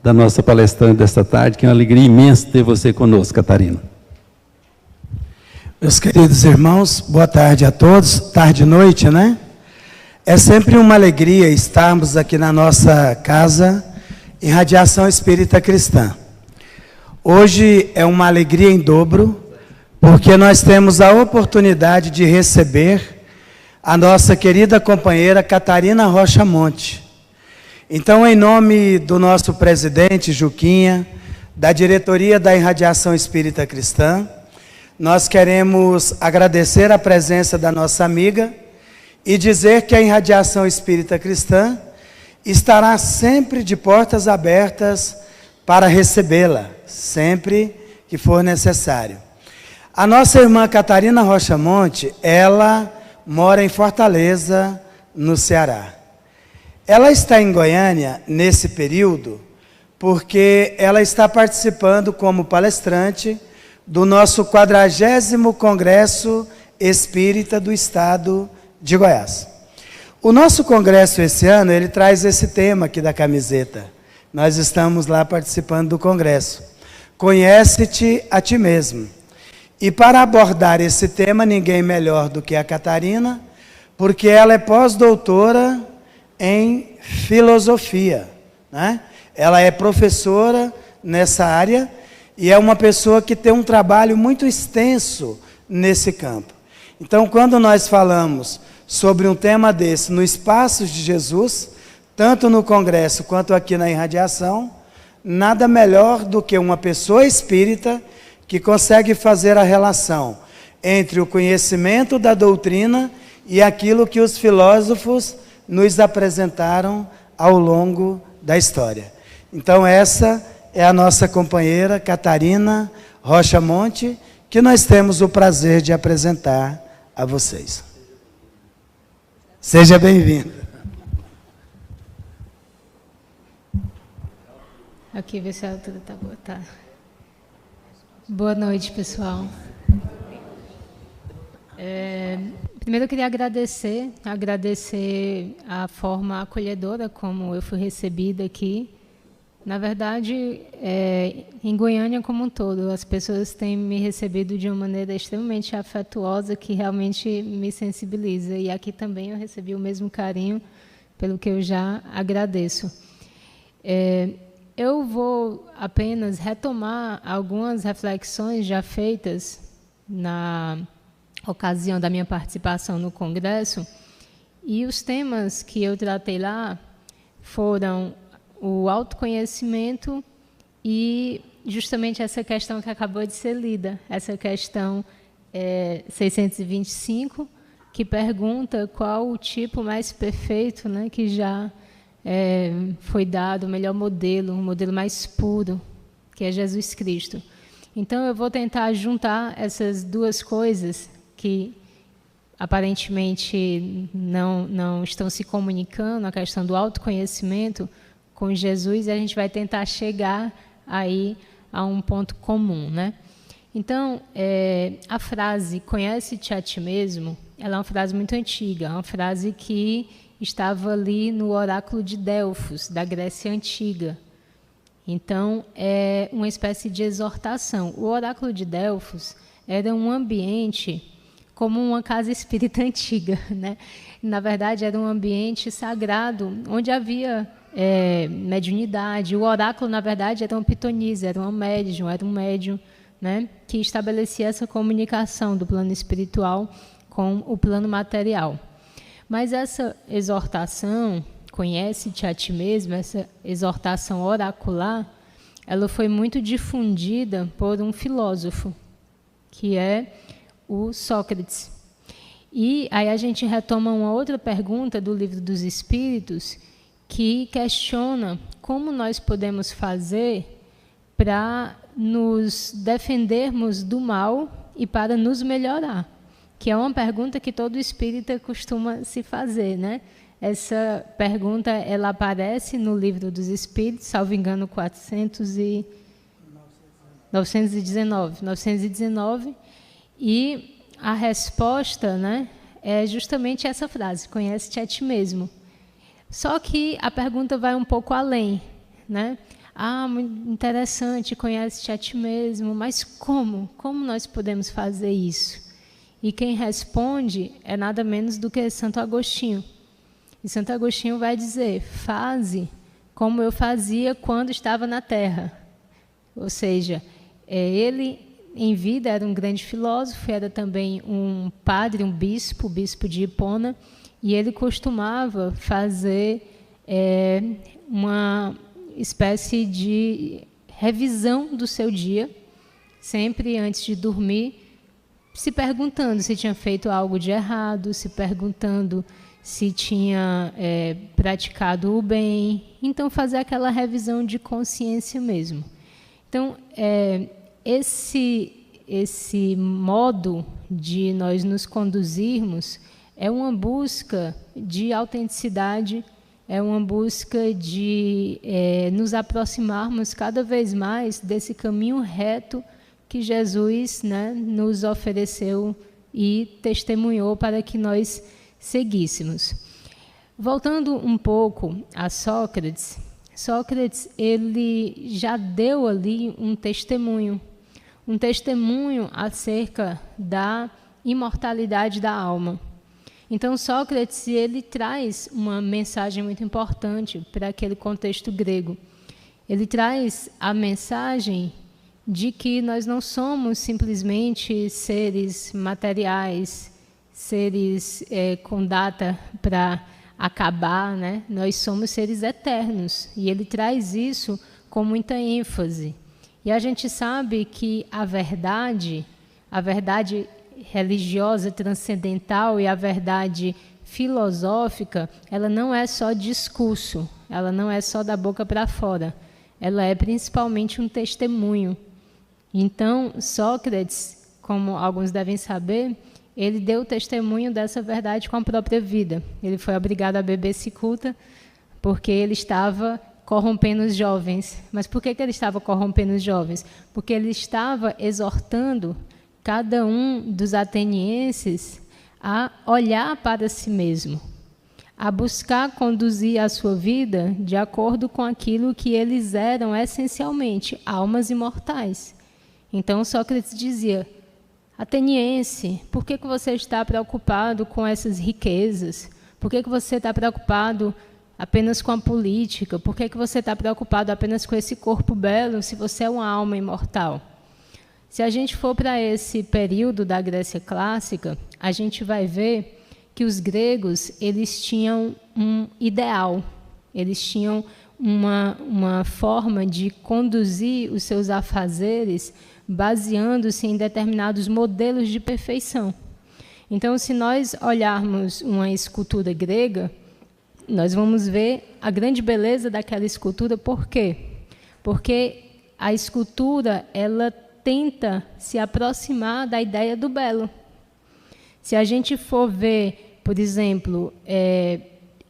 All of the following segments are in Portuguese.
da nossa palestrante desta tarde, que é uma alegria imensa ter você conosco, Catarina. Meus queridos irmãos, boa tarde a todos, tarde e noite, né? É sempre uma alegria estarmos aqui na nossa casa, em Radiação Espírita Cristã. Hoje é uma alegria em dobro, porque nós temos a oportunidade de receber a nossa querida companheira Catarina Rocha Monte. Então, em nome do nosso presidente Juquinha, da diretoria da Irradiação Espírita Cristã, nós queremos agradecer a presença da nossa amiga e dizer que a Irradiação Espírita Cristã estará sempre de portas abertas para recebê-la, sempre que for necessário. A nossa irmã Catarina Rocha Monte, ela mora em Fortaleza, no Ceará. Ela está em Goiânia nesse período porque ela está participando como palestrante do nosso 40º Congresso Espírita do Estado de Goiás. O nosso congresso esse ano, ele traz esse tema aqui da camiseta. Nós estamos lá participando do congresso. Conhece-te a ti mesmo. E para abordar esse tema, ninguém melhor do que a Catarina, porque ela é pós-doutora em filosofia, né? Ela é professora nessa área e é uma pessoa que tem um trabalho muito extenso nesse campo. Então, quando nós falamos sobre um tema desse no Espaços de Jesus, tanto no Congresso quanto aqui na Irradiação, nada melhor do que uma pessoa espírita que consegue fazer a relação entre o conhecimento da doutrina e aquilo que os filósofos nos apresentaram ao longo da história. Então, essa é a nossa companheira Catarina Rocha Monte, que nós temos o prazer de apresentar a vocês. Seja bem-vinda. Aqui, ver se a altura está boa. Tá. Boa noite, pessoal. Primeiro eu queria agradecer a forma acolhedora como eu fui recebida aqui. Na verdade, em Goiânia como um todo, as pessoas têm me recebido de uma maneira extremamente afetuosa que realmente me sensibiliza. E aqui também eu recebi o mesmo carinho, pelo que eu já agradeço. Eu vou apenas retomar algumas reflexões já feitas na ocasião da minha participação no Congresso, e os temas que eu tratei lá foram o autoconhecimento e justamente essa questão que acabou de ser lida, essa questão 625, que pergunta qual o tipo mais perfeito, né, que já foi dado, o melhor modelo, um modelo mais puro, que é Jesus Cristo. Então, eu vou tentar juntar essas duas coisas que aparentemente não estão se comunicando, a questão do autoconhecimento com Jesus, e a gente vai tentar chegar aí a um ponto comum, né? Então, a frase "conhece-te a ti mesmo", ela é uma frase muito antiga, é uma frase que estava ali no oráculo de Delfos, da Grécia Antiga. Então, é uma espécie de exortação. O oráculo de Delfos era um ambiente como uma casa espírita antiga, né? Na verdade, era um ambiente sagrado, onde havia mediunidade. O oráculo, na verdade, era uma pitonisa, era um médium, né, que estabelecia essa comunicação do plano espiritual com o plano material. Mas essa exortação, conhece-te a ti mesmo, essa exortação oracular, ela foi muito difundida por um filósofo, que é o Sócrates. E aí a gente retoma uma outra pergunta do Livro dos Espíritos, que questiona como nós podemos fazer para nos defendermos do mal e para nos melhorar, que é uma pergunta que todo espírita costuma se fazer, né? Essa pergunta, ela aparece no Livro dos Espíritos, salvo engano, 919, e a resposta, né, é justamente essa frase: conhece-te a ti mesmo. Só que a pergunta vai um pouco além, né? muito interessante, conhece-te a ti mesmo, mas como? Como nós podemos fazer isso? E quem responde é nada menos do que Santo Agostinho. E Santo Agostinho vai dizer: faze como eu fazia quando estava na terra. Ou seja, ele em vida era um grande filósofo, era também um padre, um bispo, o bispo de Hipona, e ele costumava fazer uma espécie de revisão do seu dia, sempre antes de dormir, se perguntando se tinha feito algo de errado, se perguntando se tinha praticado o bem. Então, fazer aquela revisão de consciência mesmo. Então, esse modo de nós nos conduzirmos é uma busca de autenticidade, é uma busca de nos aproximarmos cada vez mais desse caminho reto que Jesus, né, nos ofereceu e testemunhou para que nós seguíssemos. Voltando um pouco a Sócrates, ele já deu ali um testemunho acerca da imortalidade da alma. Então, Sócrates, ele traz uma mensagem muito importante para aquele contexto grego. Ele traz a mensagem de que nós não somos simplesmente seres materiais, seres com data para acabar, né? Nós somos seres eternos. E ele traz isso com muita ênfase. E a gente sabe que a verdade religiosa transcendental e a verdade filosófica, ela não é só discurso, ela não é só da boca para fora, ela é principalmente um testemunho. Então, Sócrates, como alguns devem saber, ele deu testemunho dessa verdade com a própria vida. Ele foi obrigado a beber cicuta porque ele estava corrompendo os jovens. Mas por que ele estava corrompendo os jovens? Porque ele estava exortando cada um dos atenienses a olhar para si mesmo, a buscar conduzir a sua vida de acordo com aquilo que eles eram essencialmente, almas imortais. Então Sócrates dizia: ateniense, por que você está preocupado com essas riquezas? Por que você está preocupado apenas com a política? Por que você está preocupado apenas com esse corpo belo se você é uma alma imortal? Se a gente for para esse período da Grécia clássica, a gente vai ver que os gregos, eles tinham um ideal, eles tinham uma forma de conduzir os seus afazeres baseando-se em determinados modelos de perfeição. Então, se nós olharmos uma escultura grega, nós vamos ver a grande beleza daquela escultura. Por quê? Porque a escultura, ela tenta se aproximar da ideia do belo. Se a gente for ver, por exemplo,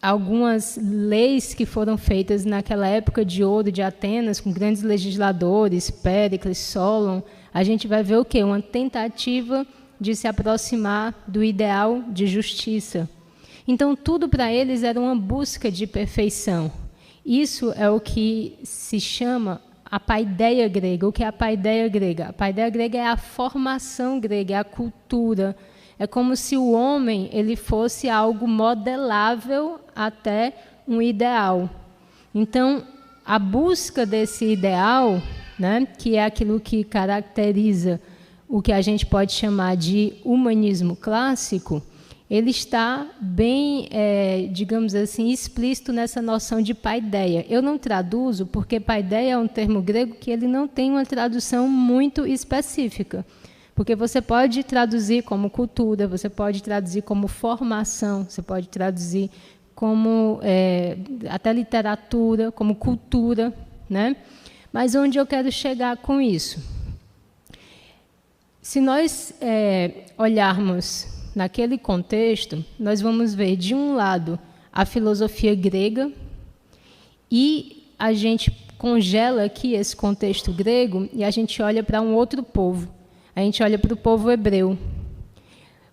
algumas leis que foram feitas naquela época de ouro de Atenas, com grandes legisladores, Péricles, Solon, a gente vai ver o quê? Uma tentativa de se aproximar do ideal de justiça. Então, tudo para eles era uma busca de perfeição. Isso é o que se chama a paideia grega. O que é a paideia grega? A paideia grega é a formação grega, é a cultura. É como se o homem ele fosse algo modelável até um ideal. Então, a busca desse ideal, né, que é aquilo que caracteriza o que a gente pode chamar de humanismo clássico, ele está bem, digamos assim, explícito nessa noção de paideia. Eu não traduzo porque paideia é um termo grego que ele não tem uma tradução muito específica. Porque você pode traduzir como cultura, você pode traduzir como formação, você pode traduzir como até literatura, como cultura, né? Mas onde eu quero chegar com isso? Se nós olharmos naquele contexto, nós vamos ver, de um lado, a filosofia grega, e a gente congela aqui esse contexto grego e a gente olha para um outro povo. A gente olha para o povo hebreu.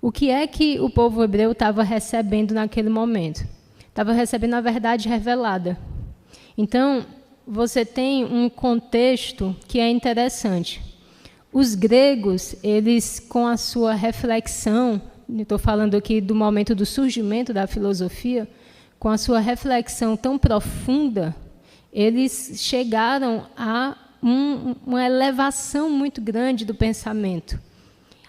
O que é que o povo hebreu estava recebendo naquele momento? Estava recebendo a verdade revelada. Então, você tem um contexto que é interessante. Os gregos, eles, com a sua reflexão, estou falando aqui do momento do surgimento da filosofia, com a sua reflexão tão profunda, eles chegaram a uma elevação muito grande do pensamento.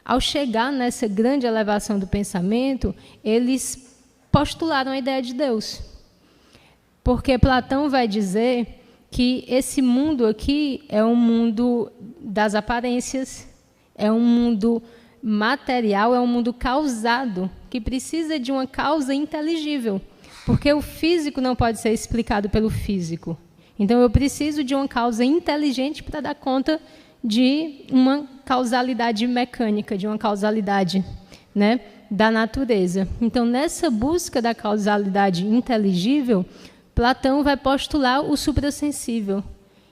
Ao chegar nessa grande elevação do pensamento, eles postularam a ideia de Deus. Porque Platão vai dizer que esse mundo aqui é um mundo das aparências, é um mundo material, é um mundo causado, que precisa de uma causa inteligível. Porque o físico não pode ser explicado pelo físico. Então, eu preciso de uma causa inteligente para dar conta de uma causalidade mecânica, de uma causalidade, né, da natureza. Então, nessa busca da causalidade inteligível, Platão vai postular o suprassensível.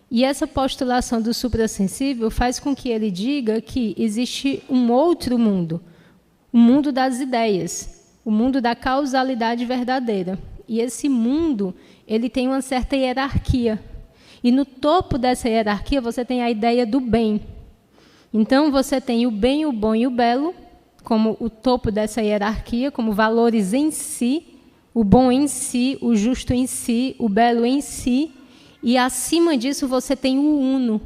E essa postulação do suprassensível faz com que ele diga que existe um outro mundo, o mundo das ideias, o mundo da causalidade verdadeira. E esse mundo, ele tem uma certa hierarquia. E no topo dessa hierarquia você tem a ideia do bem. Então você tem o bem, o bom e o belo como o topo dessa hierarquia, como valores em si, o bom em si, o justo em si, o belo em si. E acima disso você tem o uno,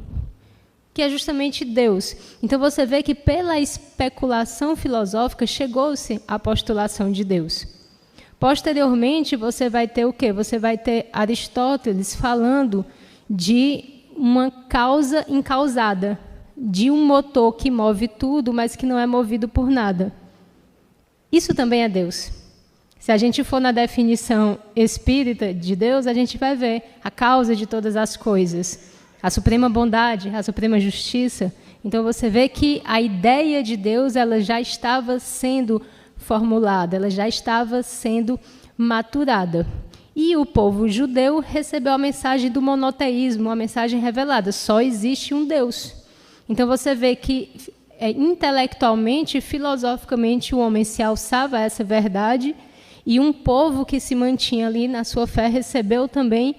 que é justamente Deus. Então você vê que pela especulação filosófica chegou-se à postulação de Deus. Posteriormente, você vai ter o quê? Você vai ter Aristóteles falando de uma causa incausada, de um motor que move tudo, mas que não é movido por nada. Isso também é Deus. Se a gente for na definição espírita de Deus, a gente vai ver a causa de todas as coisas, a suprema bondade, a suprema justiça. Então, você vê que a ideia de Deus ela já estava sendo formulada, ela já estava sendo maturada. E o povo judeu recebeu a mensagem do monoteísmo, a mensagem revelada, só existe um Deus. Então você vê que intelectualmente, filosoficamente, o homem se alçava a essa verdade e um povo que se mantinha ali na sua fé recebeu também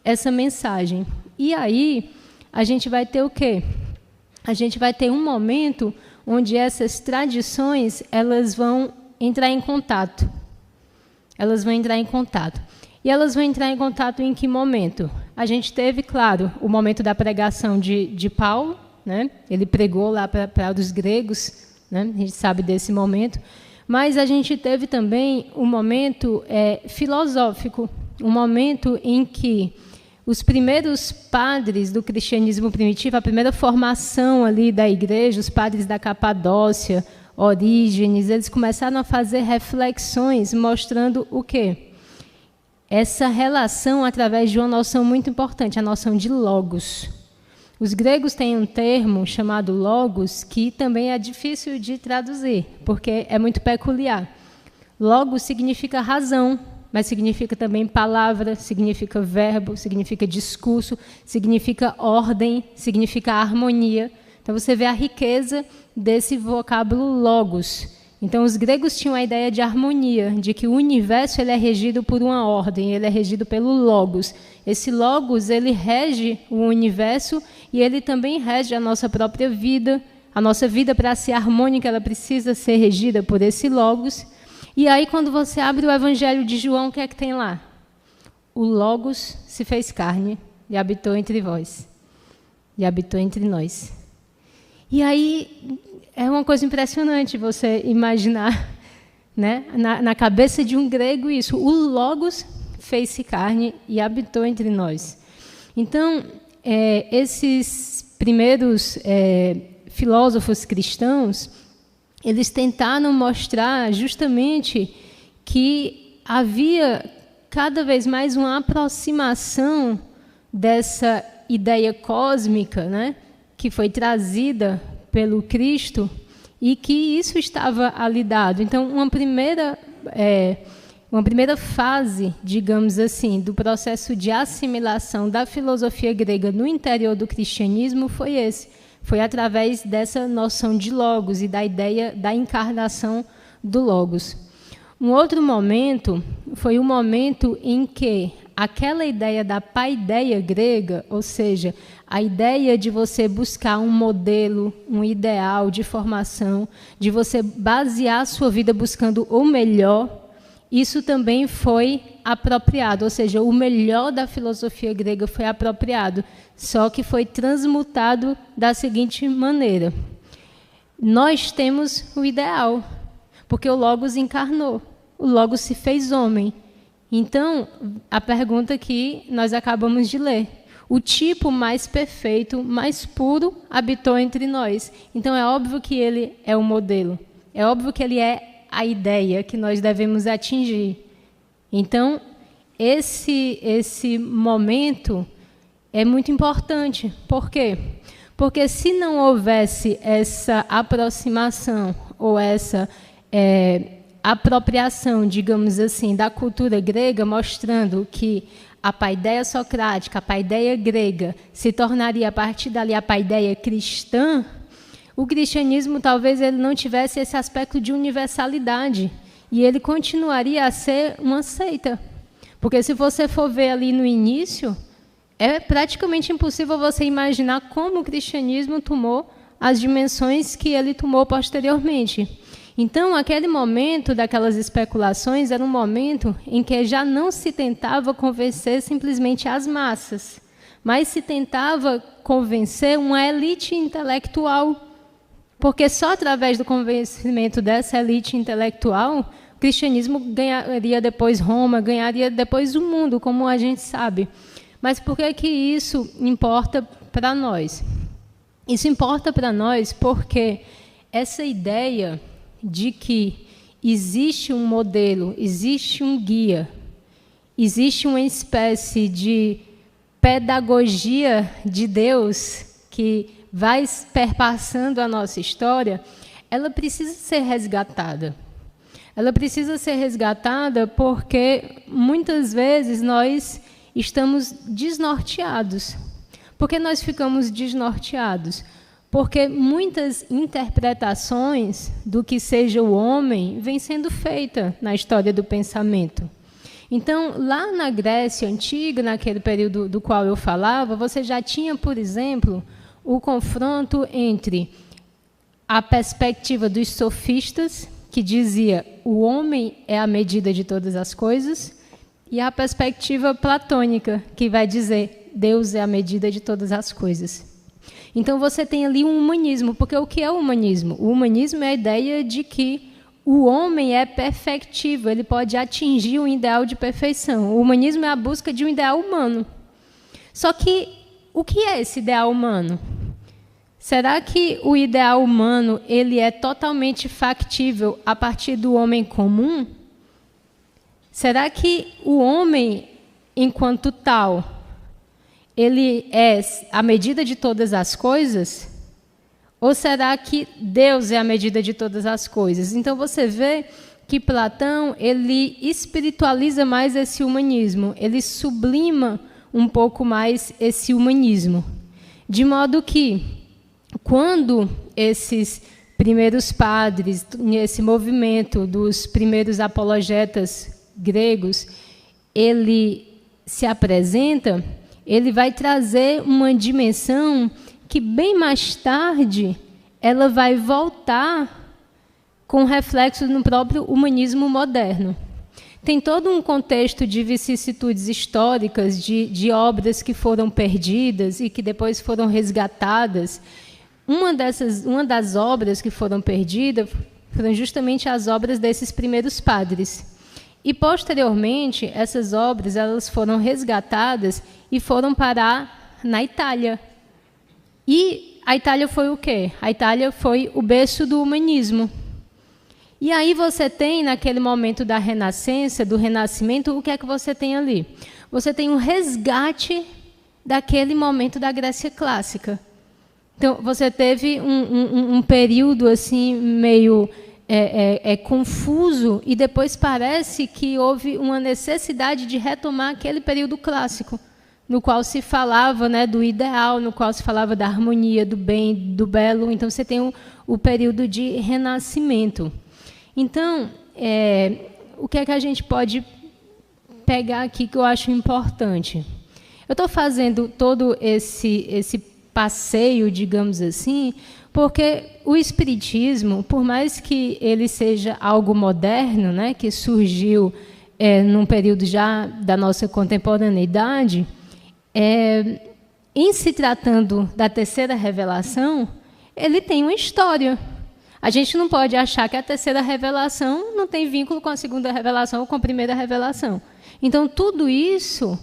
essa mensagem. E aí a gente vai ter o quê? A gente vai ter um momento onde essas tradições elas vão entrar em contato. Elas vão entrar em contato. E elas vão entrar em contato em que momento? A gente teve, claro, o momento da pregação de Paulo, né? Ele pregou lá para os gregos, né? A gente sabe desse momento. Mas a gente teve também um momento filosófico, um momento em que os primeiros padres do cristianismo primitivo, a primeira formação ali da igreja, os padres da Capadócia, Orígenes, eles começaram a fazer reflexões mostrando o quê? Essa relação através de uma noção muito importante, a noção de logos. Os gregos têm um termo chamado logos que também é difícil de traduzir, porque é muito peculiar. Logos significa razão, mas significa também palavra, significa verbo, significa discurso, significa ordem, significa harmonia. Então você vê a riqueza desse vocábulo logos. Então os gregos tinham a ideia de harmonia, de que o universo ele é regido por uma ordem, ele é regido pelo logos. Esse logos ele rege o universo e ele também rege a nossa própria vida. A nossa vida, para ser harmônica, ela precisa ser regida por esse logos. E aí, quando você abre o Evangelho de João, o que é que tem lá? O logos se fez carne e habitou entre vós. E habitou entre nós. E aí, é uma coisa impressionante você imaginar, né, na cabeça de um grego isso. O logos fez-se carne e habitou entre nós. Então, esses primeiros filósofos cristãos, eles tentaram mostrar justamente que havia cada vez mais uma aproximação dessa ideia cósmica, né, que foi trazida pelo Cristo e que isso estava ali dado. Então, uma primeira fase, digamos assim, do processo de assimilação da filosofia grega no interior do cristianismo foi esse. Foi através dessa noção de logos e da ideia da encarnação do logos. Um outro momento foi o momento em que aquela ideia da paideia grega, ou seja, a ideia de você buscar um modelo, um ideal de formação, de você basear a sua vida buscando o melhor, isso também foi apropriado, ou seja, o melhor da filosofia grega foi apropriado, só que foi transmutado da seguinte maneira: nós temos o ideal, porque o Logos encarnou, o Logos se fez homem. Então, a pergunta que nós acabamos de ler: o tipo mais perfeito, mais puro, habitou entre nós. Então, é óbvio que ele é o modelo. É óbvio que ele é a ideia que nós devemos atingir. Então, esse momento é muito importante. Por quê? Porque se não houvesse essa aproximação ou essa apropriação, digamos assim, da cultura grega, mostrando que a paideia socrática, a paideia grega, se tornaria a partir dali a paideia cristã, o cristianismo talvez ele não tivesse esse aspecto de universalidade e ele continuaria a ser uma seita. Porque se você for ver ali no início, é praticamente impossível você imaginar como o cristianismo tomou as dimensões que ele tomou posteriormente. Então, aquele momento daquelas especulações era um momento em que já não se tentava convencer simplesmente as massas, mas se tentava convencer uma elite intelectual. Porque só através do convencimento dessa elite intelectual, o cristianismo ganharia depois Roma, ganharia depois o mundo, como a gente sabe. Mas por que isso importa para nós? Isso importa para nós porque essa ideia de que existe um modelo, existe um guia, existe uma espécie de pedagogia de Deus que vai perpassando a nossa história, ela precisa ser resgatada. Ela precisa ser resgatada porque muitas vezes nós estamos desnorteados. Por que nós ficamos desnorteados? Porque muitas interpretações do que seja o homem vêm sendo feitas na história do pensamento. Então, lá na Grécia Antiga, naquele período do qual eu falava, você já tinha, por exemplo, o confronto entre a perspectiva dos sofistas, que dizia o homem é a medida de todas as coisas, e a perspectiva platônica, que vai dizer Deus é a medida de todas as coisas. Então, você tem ali um humanismo, porque o que é o humanismo? O humanismo é a ideia de que o homem é perfectível, ele pode atingir um ideal de perfeição. O humanismo é a busca de um ideal humano. Só que, o que é esse ideal humano? Será que o ideal humano ele é totalmente factível a partir do homem comum? Será que o homem, enquanto tal, ele é a medida de todas as coisas? Ou será que Deus é a medida de todas as coisas? Então, você vê que Platão ele espiritualiza mais esse humanismo, ele sublima um pouco mais esse humanismo. De modo que, quando esses primeiros padres, nesse movimento dos primeiros apologetas gregos, ele se apresenta, ele vai trazer uma dimensão que bem mais tarde ela vai voltar com reflexo no próprio humanismo moderno. Tem todo um contexto de vicissitudes históricas, de obras que foram perdidas e que depois foram resgatadas. Uma das obras que foram perdidas foram justamente as obras desses primeiros padres. E, posteriormente, essas obras elas foram resgatadas e foram parar na Itália. E a Itália foi o quê? A Itália foi o berço do humanismo. E aí você tem, naquele momento da Renascença, do Renascimento, o que é que você tem ali? Você tem um resgate daquele momento da Grécia clássica. Então, você teve um período assim meio confuso e depois parece que houve uma necessidade de retomar aquele período clássico, no qual se falava, né, do ideal, no qual se falava da harmonia, do bem, do belo. Então, você tem o período de renascimento. Então, o que é que a gente pode pegar aqui que eu acho importante? Eu estou fazendo todo esse passeio, digamos assim, porque o Espiritismo, por mais que ele seja algo moderno, né, que surgiu num período já da nossa contemporaneidade, em se tratando da terceira revelação, ele tem uma história. A gente não pode achar que a terceira revelação não tem vínculo com a segunda revelação ou com a primeira revelação. Então, tudo isso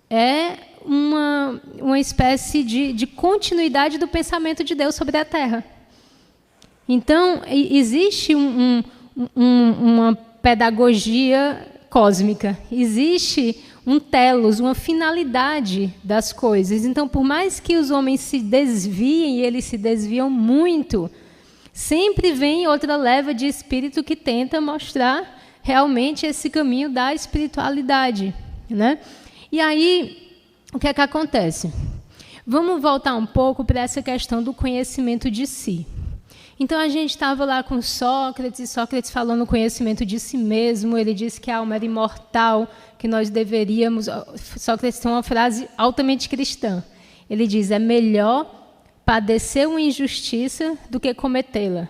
é uma espécie de continuidade do pensamento de Deus sobre a Terra. Então, existe uma pedagogia cósmica, existe um telos, uma finalidade das coisas. Então, por mais que os homens se desviem, e eles se desviam muito, sempre vem outra leva de espírito que tenta mostrar realmente esse caminho da espiritualidade, né? E aí, o que é que acontece? Vamos voltar um pouco para essa questão do conhecimento de si. Então, a gente estava lá com Sócrates falando o conhecimento de si mesmo, ele disse que a alma era imortal, que nós deveríamos... Sócrates tem uma frase altamente cristã. Ele diz, é melhor padecer uma injustiça do que cometê-la.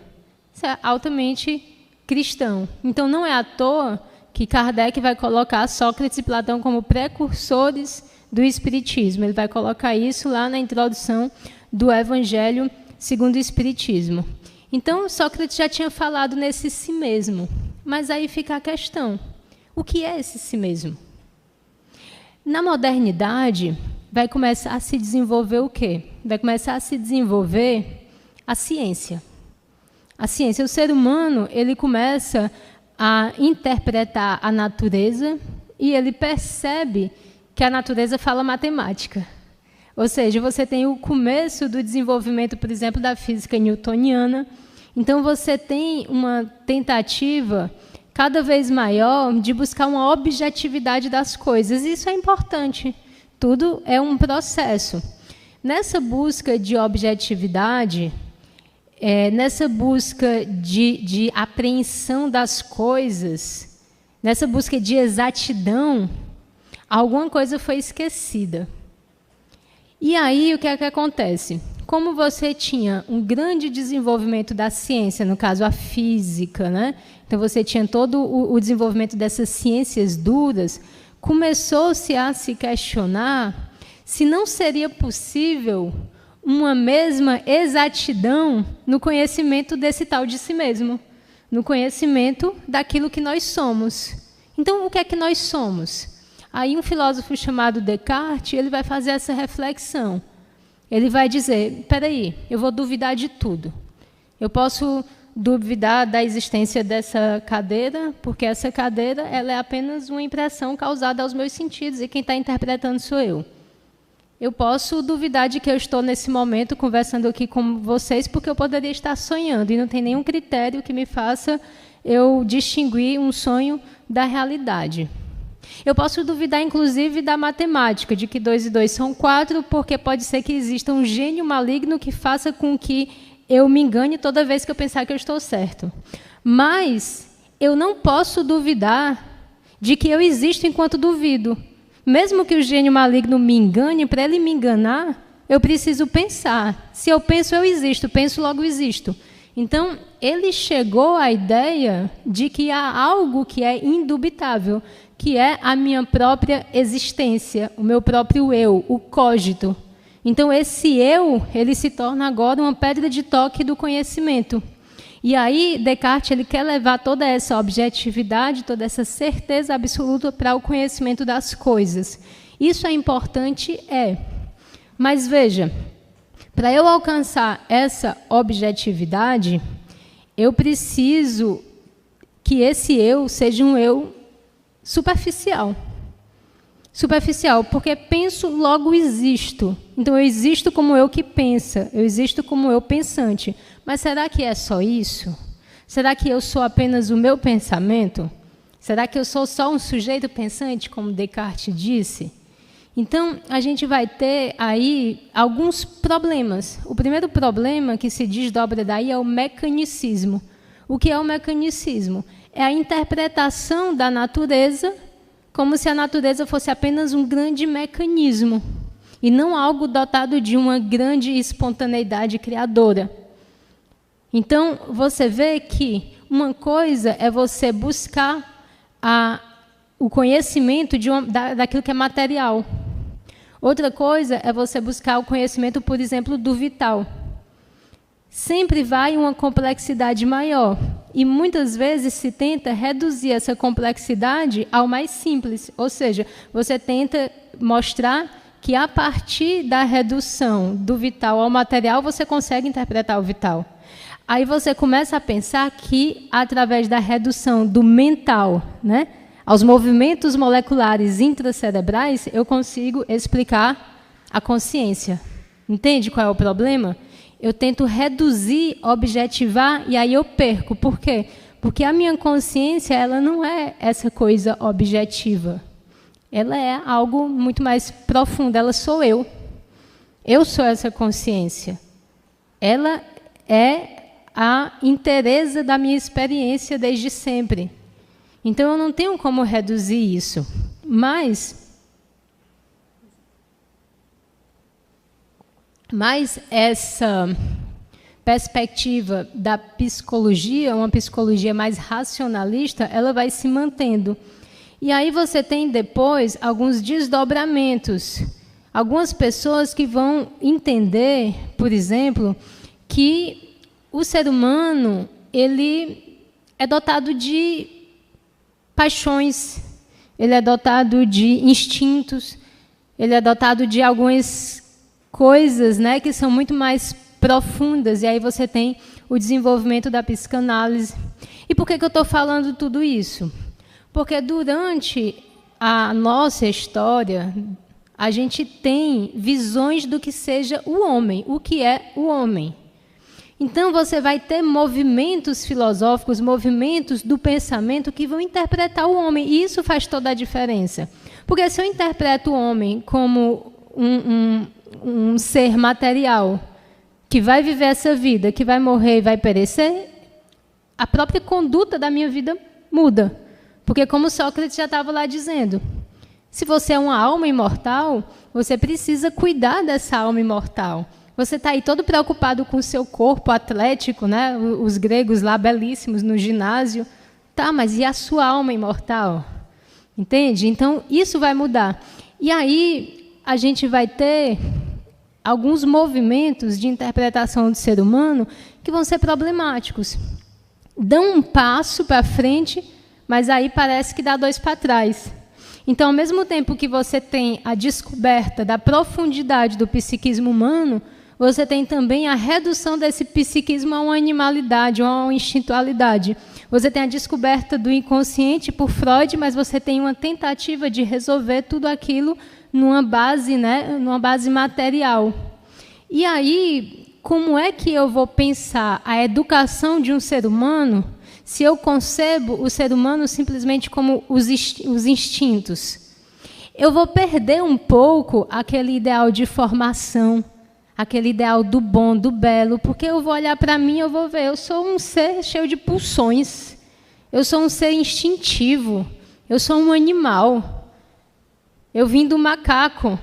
Isso é altamente cristão. Então, não é à toa que Kardec vai colocar Sócrates e Platão como precursores do Espiritismo. Ele vai colocar isso lá na introdução do Evangelho segundo o Espiritismo. Então, Sócrates já tinha falado nesse si mesmo. Mas aí fica a questão. O que é esse si mesmo? Na modernidade, vai começar a se desenvolver o quê? Vai começar a se desenvolver a ciência. A ciência, o ser humano, ele começa a interpretar a natureza e ele percebe que a natureza fala matemática. Ou seja, você tem o começo do desenvolvimento, por exemplo, da física newtoniana. Então, você tem uma tentativa cada vez maior de buscar uma objetividade das coisas. Isso é importante. Tudo é um processo. Nessa busca de objetividade, nessa busca de apreensão das coisas, nessa busca de exatidão, alguma coisa foi esquecida. E aí, o que é que acontece? Como você tinha um grande desenvolvimento da ciência, no caso a física, né? Então você tinha todo o desenvolvimento dessas ciências duras, começou-se a se questionar se não seria possível uma mesma exatidão no conhecimento desse tal de si mesmo, no conhecimento daquilo que nós somos. Então, o que é que nós somos? Aí um filósofo chamado Descartes, ele vai fazer essa reflexão. Ele vai dizer, espera aí, eu vou duvidar de tudo. Eu posso duvidar da existência dessa cadeira, porque essa cadeira ela é apenas uma impressão causada aos meus sentidos, e quem está interpretando sou eu. Eu posso duvidar de que eu estou, nesse momento, conversando aqui com vocês, porque eu poderia estar sonhando, e não tem nenhum critério que me faça eu distinguir um sonho da realidade. Eu posso duvidar, inclusive, da matemática, de que 2 e 2 são 4, porque pode ser que exista um gênio maligno que faça com que eu me engane toda vez que eu pensar que eu estou certo. Mas eu não posso duvidar de que eu existo enquanto duvido. Mesmo que o gênio maligno me engane, para ele me enganar, eu preciso pensar. Se eu penso, eu existo. Penso, logo existo. Então, ele chegou à ideia de que há algo que é indubitável, que é a minha própria existência, o meu próprio eu, o cogito. Então, esse eu, ele se torna agora uma pedra de toque do conhecimento. E aí, Descartes, ele quer levar toda essa objetividade, toda essa certeza absoluta para o conhecimento das coisas. Isso é importante? É. Mas, veja, para eu alcançar essa objetividade, eu preciso que esse eu seja um eu superficial. Superficial, porque penso, logo existo. Então, eu existo como eu que pensa, eu existo como eu pensante. Mas será que é só isso? Será que eu sou apenas o meu pensamento? Será que eu sou só um sujeito pensante, como Descartes disse? Então, a gente vai ter aí alguns problemas. O primeiro problema que se desdobra daí é o mecanicismo. O que é o mecanicismo? é a interpretação da natureza como se a natureza fosse apenas um grande mecanismo e não algo dotado de uma grande espontaneidade criadora. Então, você vê que uma coisa é você buscar o conhecimento daquilo que é material. Outra coisa é você buscar o conhecimento, por exemplo, do vital. Sempre vai uma complexidade maior. E muitas vezes se tenta reduzir essa complexidade ao mais simples. Ou seja, você tenta mostrar que a partir da redução do vital ao material, você consegue interpretar o vital. Aí você começa a pensar que, através da redução do mental, né, aos movimentos moleculares intracerebrais, eu consigo explicar a consciência. Entende qual é o problema? Eu tento reduzir, objetivar, e aí eu perco. Por quê? Porque a minha consciência, ela não é essa coisa objetiva. Ela é algo muito mais profundo. Ela sou eu. Eu sou essa consciência. Ela é a inteireza da minha experiência desde sempre. Então, eu não tenho como reduzir isso. Mas essa perspectiva da psicologia, uma psicologia mais racionalista, ela vai se mantendo. E aí você tem depois alguns desdobramentos. Algumas pessoas que vão entender, por exemplo, que o ser humano ele é dotado de paixões, ele é dotado de instintos, ele é dotado de algumas coisas, né, que são muito mais profundas. E aí você tem o desenvolvimento da psicanálise. E por que eu estou falando tudo isso? Porque durante a nossa história, a gente tem visões do que seja o homem, o que é o homem. Então, você vai ter movimentos filosóficos, movimentos do pensamento que vão interpretar o homem. E isso faz toda a diferença. Porque se eu interpreto o homem como um ser material, que vai viver essa vida, que vai morrer e vai perecer, a própria conduta da minha vida muda. Porque, como Sócrates já estava lá dizendo, se você é uma alma imortal, você precisa cuidar dessa alma imortal. Você está aí todo preocupado com o seu corpo atlético, né? Os gregos lá belíssimos no ginásio. Tá, mas e a sua alma imortal? Entende? Então, isso vai mudar. E aí, a gente vai ter alguns movimentos de interpretação do ser humano que vão ser problemáticos. Dão um passo para frente, mas aí parece que dá dois para trás. Então, ao mesmo tempo que você tem a descoberta da profundidade do psiquismo humano, você tem também a redução desse psiquismo a uma animalidade, a uma instintualidade. Você tem a descoberta do inconsciente por Freud, mas você tem uma tentativa de resolver tudo aquilo numa base, né, numa base material. E aí, como é que eu vou pensar a educação de um ser humano se eu concebo o ser humano simplesmente como os instintos? Eu vou perder um pouco aquele ideal de formação, aquele ideal do bom, do belo, porque eu vou olhar para mim e eu vou ver, eu sou um ser cheio de pulsões, eu sou um ser instintivo, eu sou um animal, eu vim do macaco.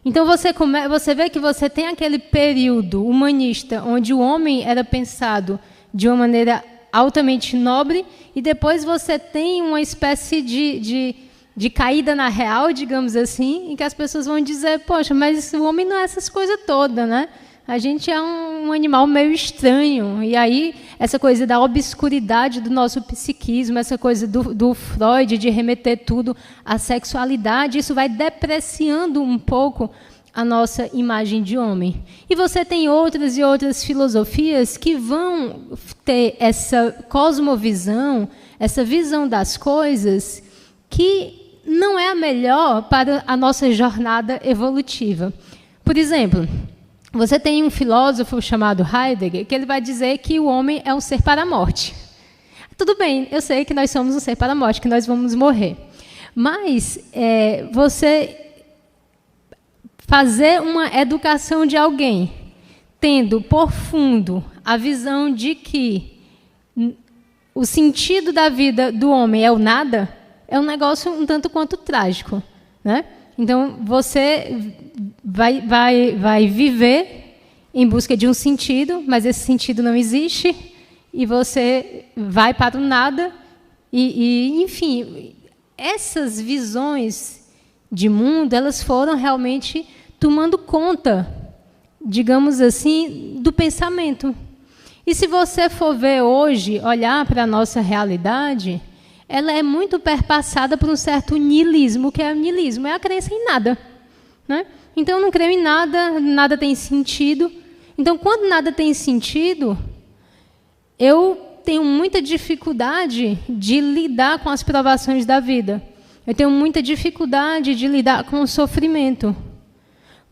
Então você vê que você tem aquele período humanista onde o homem era pensado de uma maneira altamente nobre, e depois você tem uma espécie de caída na real, digamos assim, em que as pessoas vão dizer, poxa, mas o homem não é essas coisas todas, né? A gente é um animal meio estranho. E aí, essa coisa da obscuridade do nosso psiquismo, essa coisa do Freud de remeter tudo à sexualidade, isso vai depreciando um pouco a nossa imagem de homem. E você tem outras e outras filosofias que vão ter essa cosmovisão, essa visão das coisas que não é a melhor para a nossa jornada evolutiva. Por exemplo, você tem um filósofo chamado Heidegger, que ele vai dizer que o homem é um ser para a morte. Tudo bem, eu sei que nós somos um ser para a morte, que nós vamos morrer. Mas você fazer uma educação de alguém, tendo por fundo a visão de que o sentido da vida do homem é o nada, é um negócio um tanto quanto trágico, né? Então, você vai viver em busca de um sentido, mas esse sentido não existe, e você vai para o nada, enfim, essas visões de mundo, elas foram realmente tomando conta, digamos assim, do pensamento. E se você for ver hoje, olhar para a nossa realidade, ela é muito perpassada por um certo niilismo. O que é o niilismo? É a crença em nada, né? Então, eu não creio em nada, nada tem sentido. Então, quando nada tem sentido, eu tenho muita dificuldade de lidar com as provações da vida. Eu tenho muita dificuldade de lidar com o sofrimento.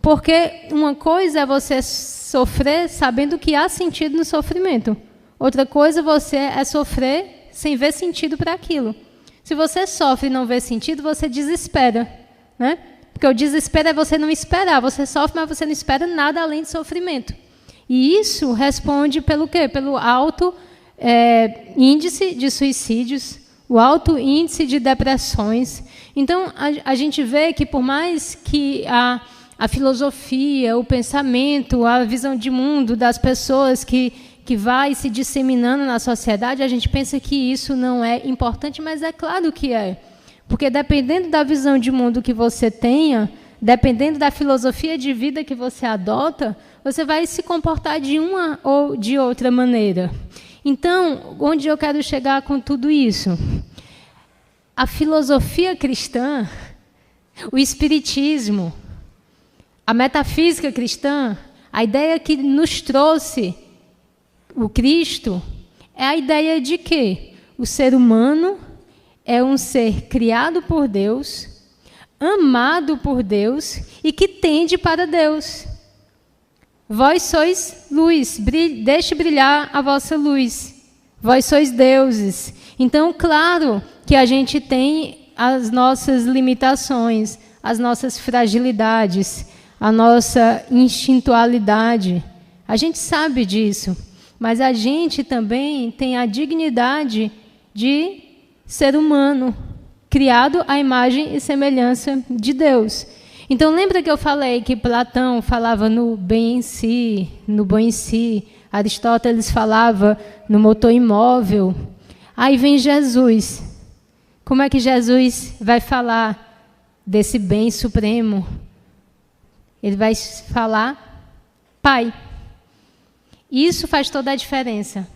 Porque uma coisa é você sofrer sabendo que há sentido no sofrimento. Outra coisa é sofrer sem ver sentido para aquilo. Se você sofre e não vê sentido, você desespera, né? Porque o desespero é você não esperar. Você sofre, mas você não espera nada além de sofrimento. E isso responde pelo quê? Pelo alto índice de suicídios, o alto índice de depressões. Então, a gente vê que, por mais que a filosofia, o pensamento, a visão de mundo das pessoas que vai se disseminando na sociedade, a gente pensa que isso não é importante, mas é claro que é. Porque dependendo da visão de mundo que você tenha, dependendo da filosofia de vida que você adota, você vai se comportar de uma ou de outra maneira. Então, onde eu quero chegar com tudo isso? A filosofia cristã, o espiritismo, a metafísica cristã, a ideia que nos trouxe o Cristo, é a ideia de que o ser humano é um ser criado por Deus, amado por Deus e que tende para Deus. Vós sois luz, deixe brilhar a vossa luz. Vós sois deuses. Então, claro que a gente tem as nossas limitações, as nossas fragilidades, a nossa instintualidade. A gente sabe disso. Mas a gente também tem a dignidade de ser humano, criado à imagem e semelhança de Deus. Então, lembra que eu falei que Platão falava no bem em si, no bom em si, Aristóteles falava no motor imóvel. Aí vem Jesus. Como é que Jesus vai falar desse bem supremo? Ele vai falar Pai. Isso faz toda a diferença.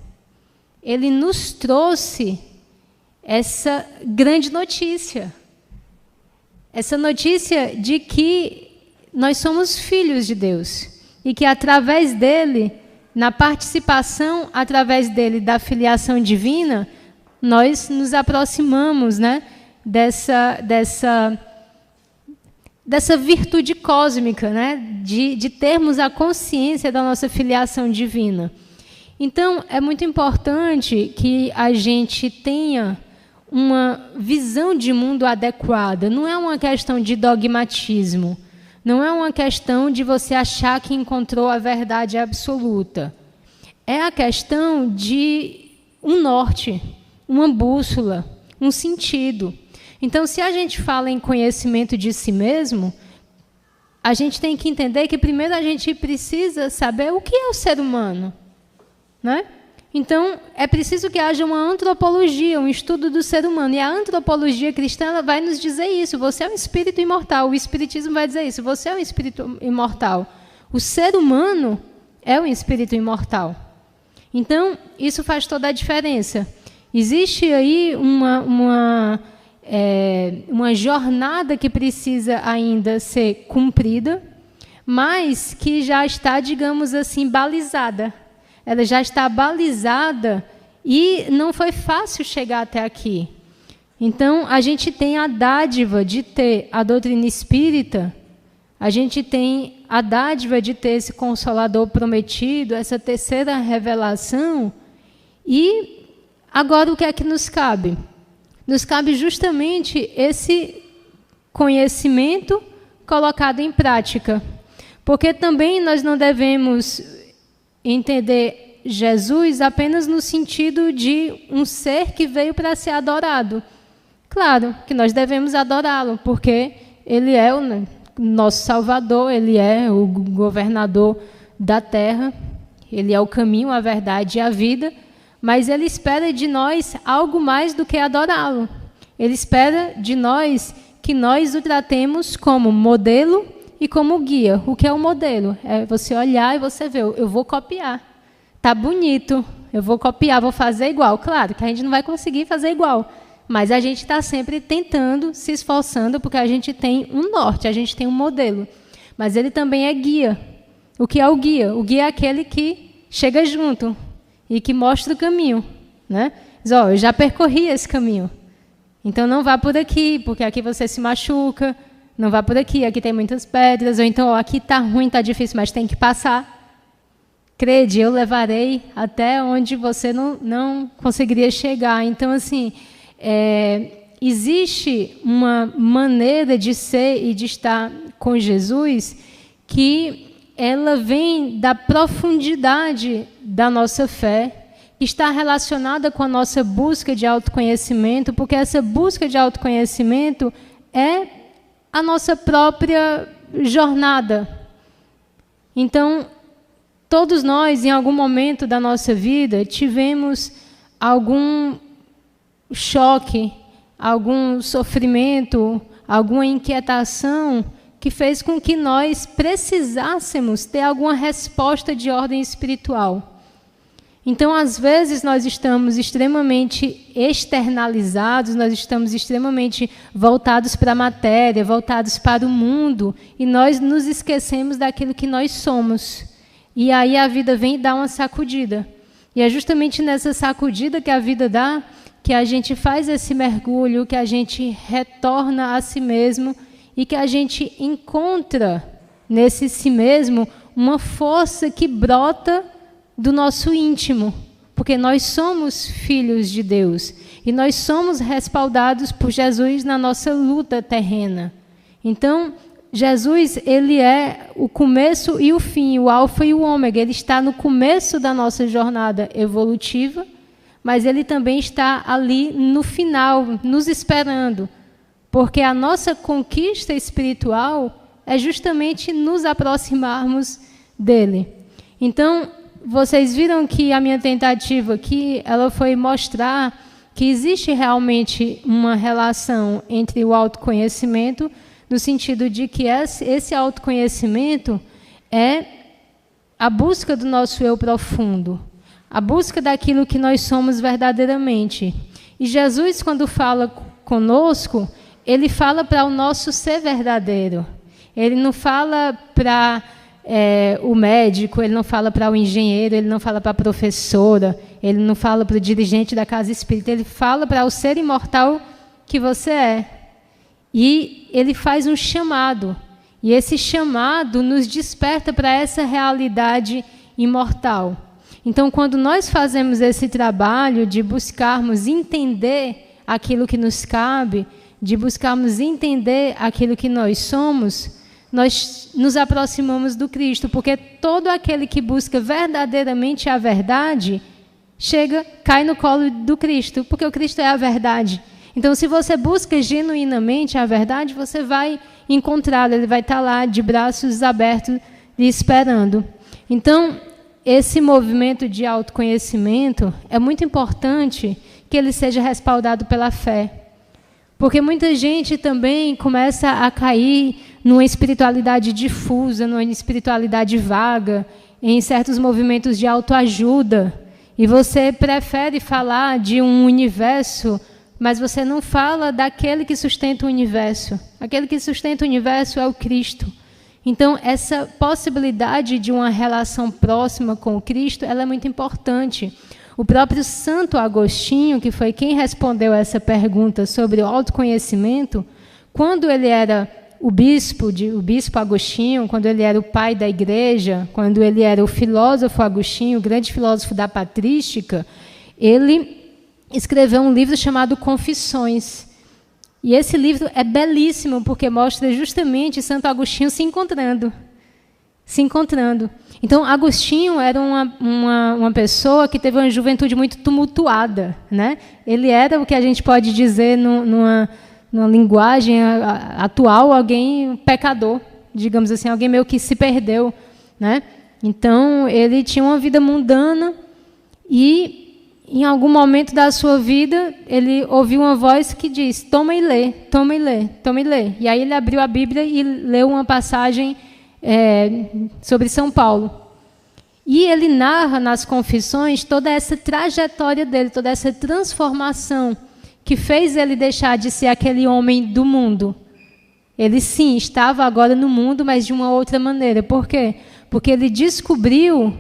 Ele nos trouxe essa grande notícia. Essa notícia de que nós somos filhos de Deus. E que através dele, na participação, através dele, da filiação divina, nós nos aproximamos, né, dessa virtude cósmica, né, de termos a consciência da nossa filiação divina. Então, é muito importante que a gente tenha uma visão de mundo adequada. Não é uma questão de dogmatismo. Não é uma questão de você achar que encontrou a verdade absoluta. É a questão de um norte, uma bússola, um sentido. Então, se a gente fala em conhecimento de si mesmo, a gente tem que entender que primeiro a gente precisa saber o que é o ser humano, né? Então, é preciso que haja uma antropologia, um estudo do ser humano. E a antropologia cristã ela vai nos dizer isso. Você é um espírito imortal. O espiritismo vai dizer isso. Você é um espírito imortal. O ser humano é um espírito imortal. Então, isso faz toda a diferença. Existe aí uma jornada que precisa ainda ser cumprida, mas que já está, digamos assim, balizada. Ela já está balizada e não foi fácil chegar até aqui. Então, a gente tem a dádiva de ter a doutrina espírita, a gente tem a dádiva de ter esse Consolador prometido, essa terceira revelação, e agora o que é que nos cabe? Nos cabe justamente esse conhecimento colocado em prática. Porque também nós não devemos entender Jesus apenas no sentido de um ser que veio para ser adorado. Claro que nós devemos adorá-lo, porque ele é o nosso Salvador, ele é o governador da terra, ele é o caminho, a verdade e a vida, mas ele espera de nós algo mais do que adorá-lo. Ele espera de nós que nós o tratemos como modelo e como guia. O que é o modelo? É você olhar e você ver, eu vou copiar. Tá bonito, eu vou copiar, vou fazer igual. Claro que a gente não vai conseguir fazer igual, mas a gente está sempre tentando, se esforçando, porque a gente tem um norte, a gente tem um modelo. Mas ele também é guia. O que é o guia? O guia é aquele que chega junto e que mostra o caminho, né? Diz, ó, eu já percorri esse caminho. Então não vá por aqui, porque aqui você se machuca. Não vá por aqui, aqui tem muitas pedras. Ou então, ó, aqui está ruim, está difícil, mas tem que passar. Crede, eu levarei até onde você não conseguiria chegar. Então, assim, existe uma maneira de ser e de estar com Jesus que ela vem da profundidade da nossa fé, está relacionada com a nossa busca de autoconhecimento, porque essa busca de autoconhecimento é a nossa própria jornada. Então, todos nós, em algum momento da nossa vida, tivemos algum choque, algum sofrimento, alguma inquietação que fez com que nós precisássemos ter alguma resposta de ordem espiritual. Então, às vezes, nós estamos extremamente externalizados, nós estamos extremamente voltados para a matéria, voltados para o mundo, e nós nos esquecemos daquilo que nós somos. E aí a vida vem e dá uma sacudida. E é justamente nessa sacudida que a vida dá, que a gente faz esse mergulho, que a gente retorna a si mesmo, e que a gente encontra nesse si mesmo uma força que brota do nosso íntimo, porque nós somos filhos de Deus e nós somos respaldados por Jesus na nossa luta terrena. Então, Jesus, ele é o começo e o fim, o alfa e o ômega. Ele está no começo da nossa jornada evolutiva, mas ele também está ali no final, nos esperando, porque a nossa conquista espiritual é justamente nos aproximarmos dele. Então, vocês viram que a minha tentativa aqui, ela foi mostrar que existe realmente uma relação entre o autoconhecimento, no sentido de que esse autoconhecimento é a busca do nosso eu profundo, a busca daquilo que nós somos verdadeiramente. E Jesus, quando fala conosco, ele fala para o nosso ser verdadeiro. Ele não fala para o médico, ele não fala para o engenheiro, ele não fala para a professora, ele não fala para o dirigente da casa espírita, ele fala para o ser imortal que você é. E ele faz um chamado. E esse chamado nos desperta para essa realidade imortal. Então, quando nós fazemos esse trabalho de buscarmos entender aquilo que nos cabe, de buscarmos entender aquilo que nós somos, nós nos aproximamos do Cristo, porque todo aquele que busca verdadeiramente a verdade, cai no colo do Cristo, porque o Cristo é a verdade. Então, se você busca genuinamente a verdade, você vai encontrá-lo, ele vai estar lá de braços abertos lhe esperando. Então, esse movimento de autoconhecimento é muito importante que ele seja respaldado pela fé. Porque muita gente também começa a cair numa espiritualidade difusa, numa espiritualidade vaga, em certos movimentos de autoajuda. E você prefere falar de um universo, mas você não fala daquele que sustenta o universo. Aquele que sustenta o universo é o Cristo. Então, essa possibilidade de uma relação próxima com o Cristo, ela é muito importante. O próprio Santo Agostinho, que foi quem respondeu essa pergunta sobre o autoconhecimento, quando ele era o bispo Agostinho, quando ele era o pai da igreja, quando ele era o filósofo Agostinho, o grande filósofo da patrística, ele escreveu um livro chamado Confissões. E esse livro é belíssimo, porque mostra justamente Santo Agostinho se encontrando. se encontrando. Então, Agostinho era uma pessoa que teve uma juventude muito tumultuada, né? Ele era o que a gente pode dizer numa linguagem atual, alguém pecador, digamos assim, alguém meio que se perdeu, né? Então, ele tinha uma vida mundana e, em algum momento da sua vida, ele ouviu uma voz que diz: toma e lê, toma e lê, toma e lê. E aí ele abriu a Bíblia e leu uma passagem sobre São Paulo. E ele narra nas Confissões toda essa trajetória dele, toda essa transformação que fez ele deixar de ser aquele homem do mundo. Ele, sim, estava agora no mundo, mas de uma outra maneira. Por quê? Porque ele descobriu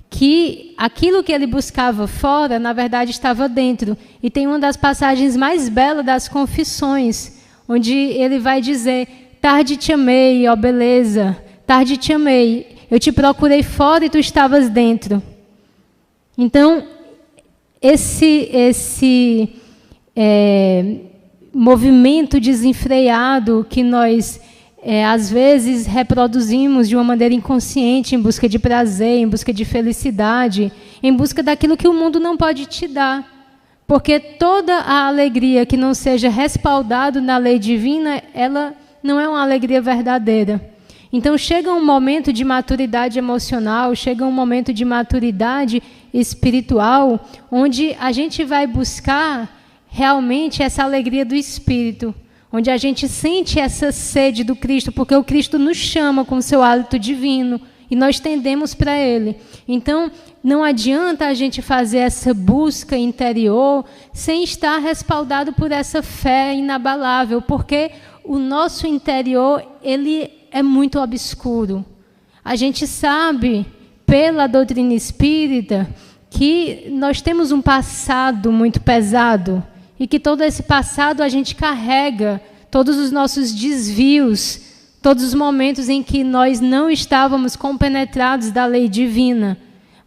que aquilo que ele buscava fora, na verdade, estava dentro. E tem uma das passagens mais belas das Confissões, onde ele vai dizer: tarde te amei, ó beleza, tarde te amei, eu te procurei fora e tu estavas dentro. Então, esse movimento desenfreado que nós, às vezes, reproduzimos de uma maneira inconsciente, em busca de prazer, em busca de felicidade, em busca daquilo que o mundo não pode te dar. Porque toda a alegria que não seja respaldada na lei divina, ela não é uma alegria verdadeira. Então, chega um momento de maturidade emocional, chega um momento de maturidade espiritual, onde a gente vai buscar realmente essa alegria do Espírito, onde a gente sente essa sede do Cristo, porque o Cristo nos chama com o seu hálito divino e nós tendemos para Ele. Então, não adianta a gente fazer essa busca interior sem estar respaldado por essa fé inabalável, porque o nosso interior, ele é muito obscuro. A gente sabe, pela doutrina espírita, que nós temos um passado muito pesado e que todo esse passado a gente carrega, todos os nossos desvios, todos os momentos em que nós não estávamos compenetrados da lei divina.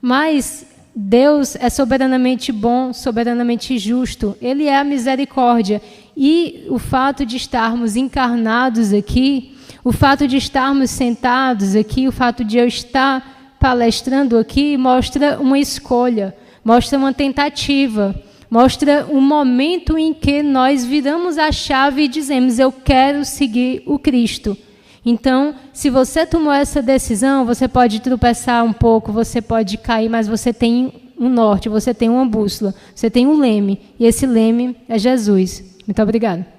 Mas Deus é soberanamente bom, soberanamente justo. Ele é a misericórdia. E o fato de estarmos encarnados aqui, o fato de estarmos sentados aqui, o fato de eu estar palestrando aqui, mostra uma escolha, mostra uma tentativa, mostra um momento em que nós viramos a chave e dizemos: eu quero seguir o Cristo. Então, se você tomou essa decisão, você pode tropeçar um pouco, você pode cair, mas você tem um norte, você tem uma bússola, você tem um leme, e esse leme é Jesus. Muito obrigada.